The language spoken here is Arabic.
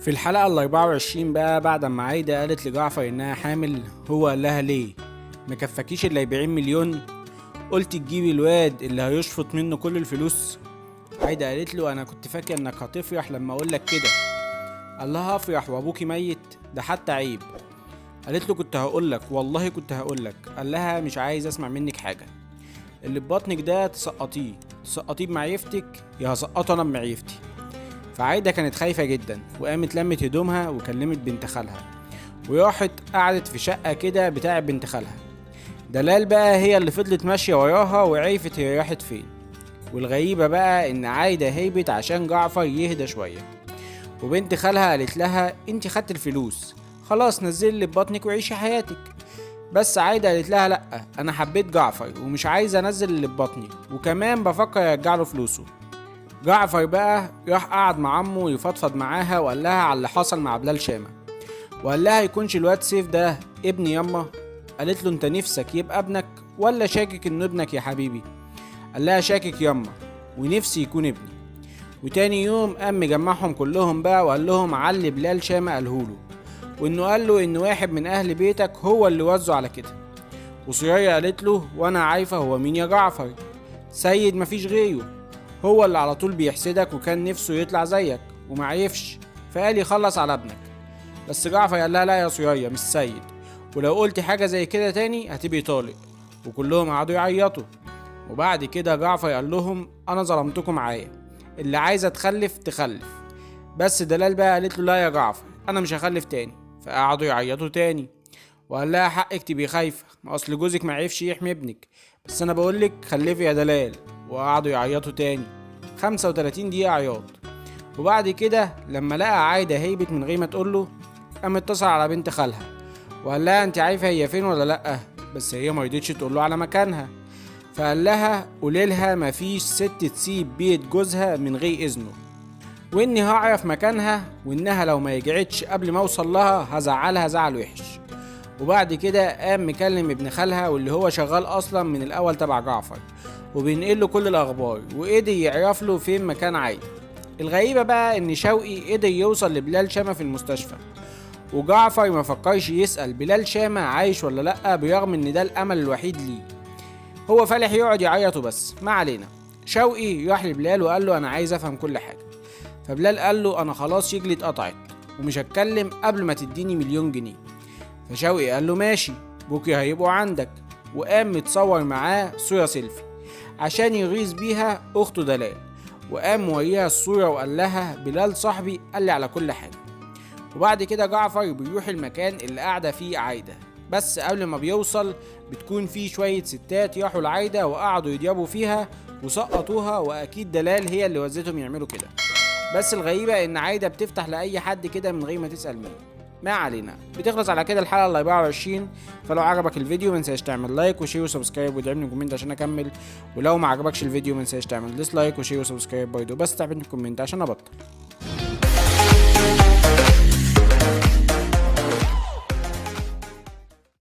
في الحلقة ال24 بقى بعد ما عايدة قالت لجعفر انها حامل، هو قال لها ليه؟ مكفكيش ال 40 مليون؟ قلت تجيبي الواد اللي هيشفط منه كل الفلوس؟ عايدة قالت له انا كنت فاكر انك هتفرح لما اقولك كده. قال لها افرح وابوكي ميت؟ ده حتى عيب. قالت له كنت هقولك، والله كنت هقولك. قال لها مش عايز اسمع منك حاجة، اللي ببطنك ده تسقطيه بمعيفتك يا هسقطه انا بمعيفتي. فعايدة كانت خايفة جدا وقامت لمت هدومها وكلمت بنت خالها وراحت قعدت في شقة كده بتاع بنت خالها. دلال بقى هي اللي فضلت ماشية وراها وعرفت هي راحت فين. والغريبة بقى ان عايدة هيبت عشان جعفر يهدى شوية، وبنت خالها قالت لها انتي خدت الفلوس خلاص نزلي اللي ببطنك وعيشي حياتك. بس عايدة قالت لها لأ، انا حبيت جعفر ومش عايزة انزل اللي ببطني، وكمان بفكر ارجع له فلوسه. جعفر بقى راح قعد مع عمه يفضفض معاها وقال لها على اللي حصل مع بلال شامة، وقال لها يكونش الواد سيف ده ابن يما؟ قالت له انت نفسك يبقى ابنك ولا شاكك انه ابنك يا حبيبي؟ قال لها شاكك يما ونفسي يكون ابني. وتاني يوم قام مجمعهم كلهم بقى وقال لهم علي بلال شامة قالهوله، وانه قال له ان واحد من اهل بيتك هو اللي وزه على كده. وصيايا قالت له وانا عارفه هو مين يا جعفر، سيد مفيش غيره، هو اللي على طول بيحسدك وكان نفسه يطلع زيك ومعرفش، فقال يخلص على ابنك. بس جعفر قال لها لا يا صيايا مش سيد، ولو قلت حاجة زي كده تاني هتبقي طالق. وكلهم قعدوا يعيطوا. وبعد كده جعفر قال لهم انا ظلمتكم معايا، اللي عايزة تخلف تخلف. بس دلال بقى قالت له لا يا جعفر انا مش هخلف تاني. فقعدوا يعيطوا تاني، وقال لها حقك تبقي خايفة، ما اصل جوزك معرفش يحمي ابنك، بس انا بقولك خلفي يا دلال. وقعدوا يعيطوا تاني 35 دقيقة عياط. وبعد كده لما لقى عايدة هيبت من غير ما تقوله، قام اتصل على بنت خالها وقال لها انت عارفة هي فين ولا لأ؟ بس هي ما رضتش تقوله على مكانها. فقال لها قولي لها مفيش ست تسيب بيت جوزها من غير اذنه، واني هعرف مكانها، وانها لو ما رجعتش قبل ما اوصل لها هزعلها زعل وحش. وبعد كده قام مكلم ابن خالها واللي هو شغال اصلا من الاول تبع جعفر وبينقل له كل الاخبار، وقدر يعرف له فين مكان عايدة. الغريبة بقى ان شوقي قدر يوصل لبلال شامة في المستشفى، وجعفر ما فكرش يسأل بلال شامة عايش ولا لأ، برغم ان ده الامل الوحيد ليه. هو فالح يقعد يعيطه بس ما علينا. شوقي راح لبلال وقال له انا عايز افهم كل حاجة. فبلال قال له انا خلاص رجلي اتقطعت ومش هتكلم قبل ما تديني 1,000,000 جنيه. فشوقي قال له ماشي بكره هيبقوا عندك، وقام متصور معاه صورة سيلفي عشان يغيظ بيها اخته دلال، وقام موريها الصورة وقال لها بلال صاحبي قال لي على كل حاجة. وبعد كده جعفر بيروح المكان اللي قاعدة فيه عايدة، بس قبل ما بيوصل بتكون فيه شوية ستات راحوا لعايدة وقعدوا يضربوا فيها وسقطوها، واكيد دلال هي اللي وزتهم يعملوا كده. بس الغريبة ان عايدة بتفتح لأي حد كده من غير ما تسأل مين. ما علينا. بتخلص على كده الحلقة ال 24. فلو عجبك الفيديو منساش تعمل لايك وشير وسبسكرايب وادعمني كومنت عشان اكمل، ولو ما عجبكش الفيديو منساش تعمل ديسلايك وشير وسبسكرايب برضه، بس تعملني كومنت عشان ابطل.